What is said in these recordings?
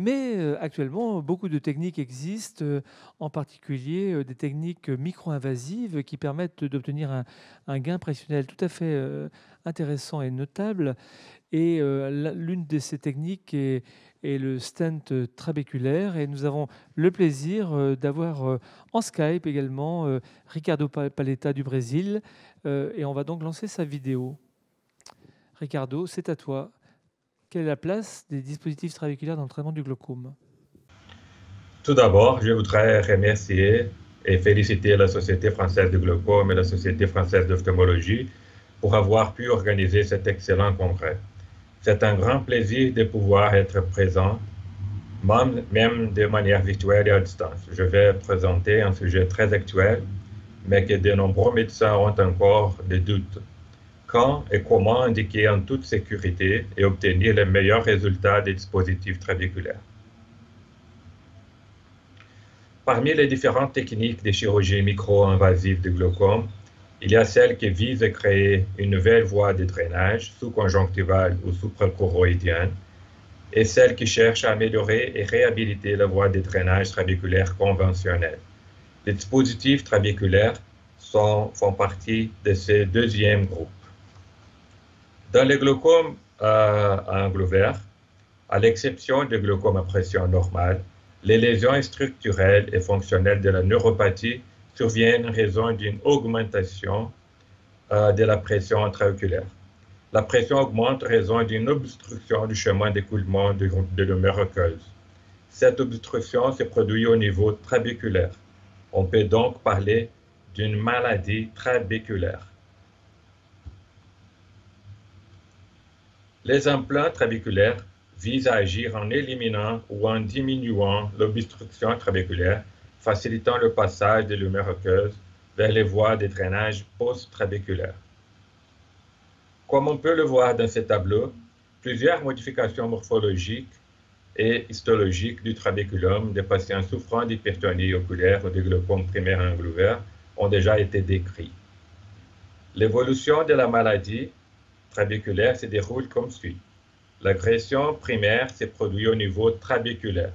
Mais actuellement, beaucoup de techniques existent, en particulier des techniques micro-invasives qui permettent d'obtenir un gain prévisionnel tout à fait intéressant et notable. Et l'une de ces techniques est le stent trabéculaire. Et nous avons le plaisir d'avoir en Skype également Ricardo Paletta du Brésil. Et on va donc lancer sa vidéo. Ricardo, c'est à toi. Quelle est la place des dispositifs trabéculaires dans le traitement du glaucome? Tout d'abord, je voudrais remercier et féliciter la Société française de glaucome et la Société française d'ophtalmologie pour avoir pu organiser cet excellent congrès. C'est un grand plaisir de pouvoir être présent, même de manière virtuelle et à distance. Je vais présenter un sujet très actuel, mais que de nombreux médecins ont encore des doutes. Quand et comment indiquer en toute sécurité et obtenir les meilleurs résultats des dispositifs trabéculaires? Parmi les différentes techniques de chirurgie micro-invasive du glaucome, il y a celle qui vise à créer une nouvelle voie de drainage sous-conjonctivale ou suprachoroïdienne et celle qui cherche à améliorer et réhabiliter la voie de drainage trabéculaire conventionnelle. Les dispositifs trabéculaires font partie de ce deuxième groupe. Dans le glaucome à angle ouvert, à l'exception du glaucome à pression normale, les lésions structurelles et fonctionnelles de la neuropathie surviennent en raison d'une augmentation de la pression intraoculaire. La pression augmente en raison d'une obstruction du chemin d'écoulement de l'humeur aqueuse. Cette obstruction se produit au niveau trabéculaire. On peut donc parler d'une maladie trabéculaire. Les implants trabéculaires visent à agir en éliminant ou en diminuant l'obstruction trabéculaire, facilitant le passage de l'humeur aqueuse vers les voies de drainage post-trabéculaires. Comme on peut le voir dans ce tableau, plusieurs modifications morphologiques et histologiques du trabéculum des patients souffrant d'hypertonie oculaire ou de glaucome primaire à angle ouvert ont déjà été décrites. L'évolution de la maladie trabéculaire se déroule comme suit. L'agression primaire se produit au niveau trabéculaire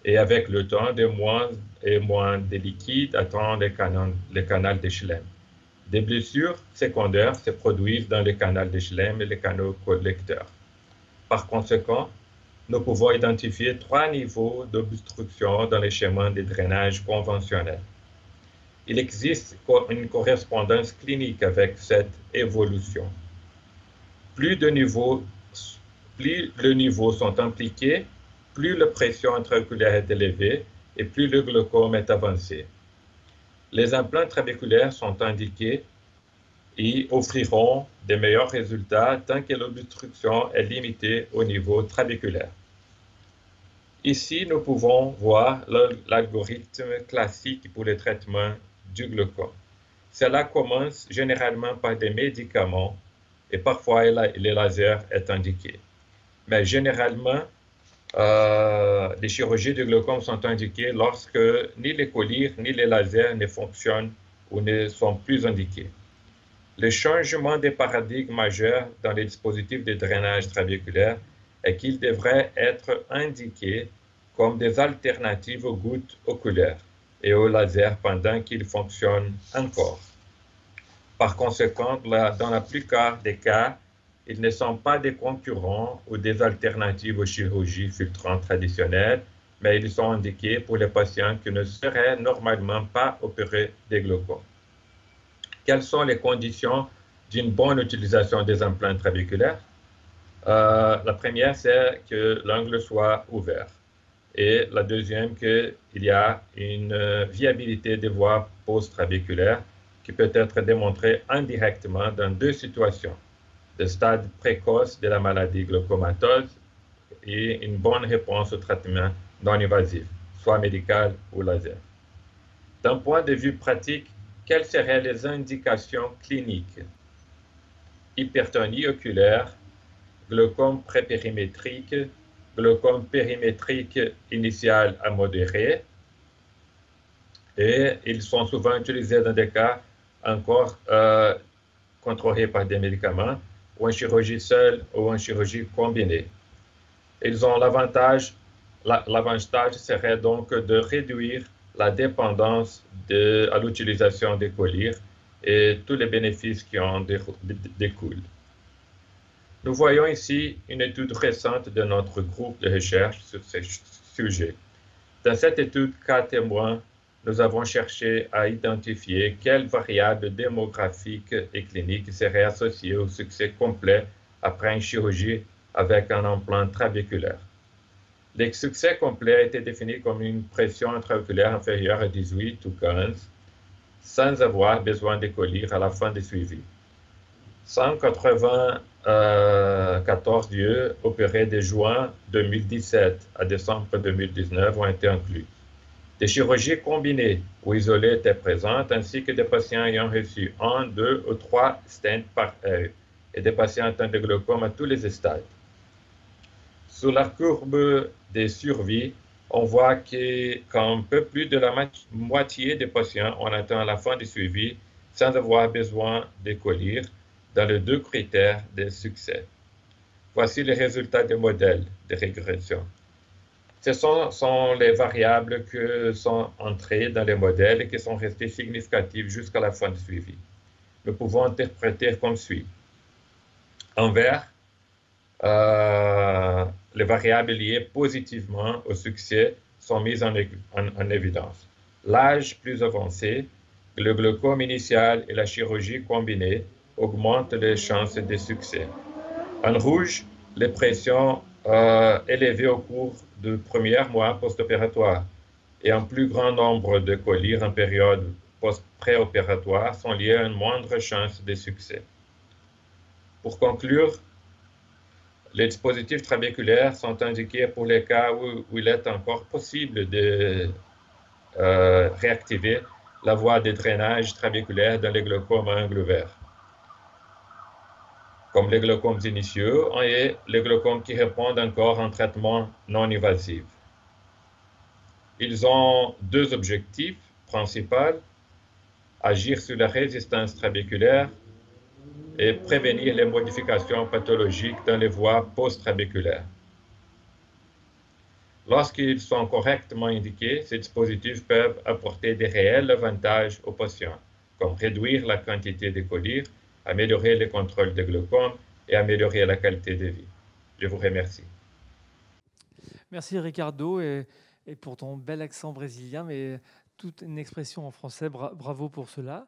et avec le temps, de moins et moins de liquide attend le canal de Schlemm. Des blessures secondaires se produisent dans le canal de Schlemm et les canaux collecteurs. Par conséquent, nous pouvons identifier 3 niveaux d'obstruction dans les chemins de drainage conventionnels. Il existe une correspondance clinique avec cette évolution. Plus les niveaux sont impliqués, plus la pression intraoculaire est élevée et plus le glaucome est avancé. Les implants trabéculaires sont indiqués et offriront de meilleurs résultats tant que l'obstruction est limitée au niveau trabéculaire. Ici, nous pouvons voir l'algorithme classique pour le traitement du glaucome. Cela commence généralement par des médicaments et parfois le laser est indiqué. Mais généralement, les chirurgies de glaucome sont indiquées lorsque ni les collyres ni les lasers ne fonctionnent ou ne sont plus indiqués. Le changement de paradigme majeur dans les dispositifs de drainage trabéculaire est qu'ils devraient être indiqués comme des alternatives aux gouttes oculaires et aux lasers pendant qu'ils fonctionnent encore. Par conséquent, dans la plupart des cas, ils ne sont pas des concurrents ou des alternatives aux chirurgies filtrantes traditionnelles, mais ils sont indiqués pour les patients qui ne seraient normalement pas opérés de glaucome. Quelles sont les conditions d'une bonne utilisation des implants trabéculaires? La première, c'est que l'angle soit ouvert. Et la deuxième, qu'il y a une viabilité des voies post-trabéculaires qui peut être démontrée indirectement dans 2 situations: le stade précoce de la maladie glaucomatose et une bonne réponse au traitement non invasif, soit médical ou laser. D'un point de vue pratique, quelles seraient les indications cliniques? Hypertonie oculaire, glaucome prépérimétrique, glaucome périmétrique initial à modéré, et ils sont souvent utilisés dans des cas encore contrôlés par des médicaments, ou en chirurgie seule ou en chirurgie combinée. Ils ont l'avantage serait donc de réduire la dépendance à l'utilisation des collyres et tous les bénéfices qui en découlent. Nous voyons ici une étude récente de notre groupe de recherche sur ces sujets. Dans cette étude cas témoin, nous avons cherché à identifier quelles variables démographiques et cliniques seraient associées au succès complet après une chirurgie avec un implant trabéculaire. Le succès complet a été défini comme une pression intraoculaire inférieure à 18 ou 15, sans avoir besoin de collyre à la fin du suivi. 194 lieux opérés de juin 2017 à décembre 2019 ont été inclus. Des chirurgies combinées ou isolées étaient présentes, ainsi que des patients ayant reçu 1, 2 ou 3 stents par œil et des patients atteints de glaucome à tous les stades. Sur la courbe de survie, on voit qu'un peu plus de la moitié des patients ont atteint la fin du suivi sans avoir besoin de collyre dans les deux critères de succès. Voici les résultats des modèles de régression. Ce sont les variables qui sont entrées dans les modèles et qui sont restées significatives jusqu'à la fin du suivi. Nous pouvons interpréter comme suit. En vert, les variables liées positivement au succès sont mises en évidence. L'âge plus avancé, le glaucome initial et la chirurgie combinée augmentent les chances de succès. En rouge, les pressions élevées au cours du premier mois post-opératoire et un plus grand nombre de collyres en période post-préopératoire sont liées à une moindre chance de succès. Pour conclure, les dispositifs trabéculaires sont indiqués pour les cas où il est encore possible de réactiver la voie de drainage trabéculaire dans les glaucomes à angle vert, comme les glaucomes initiaux et les glaucomes qui répondent encore à un traitement non invasif. Ils ont deux objectifs principaux: agir sur la résistance trabéculaire et prévenir les modifications pathologiques dans les voies post-trabéculaires. Lorsqu'ils sont correctement indiqués, ces dispositifs peuvent apporter des réels avantages aux patients, comme réduire la quantité de collyres, améliorer le contrôle de glaucome et améliorer la qualité de vie. Je vous remercie. Merci Ricardo et pour ton bel accent brésilien, mais toute une expression en français. Bravo pour cela.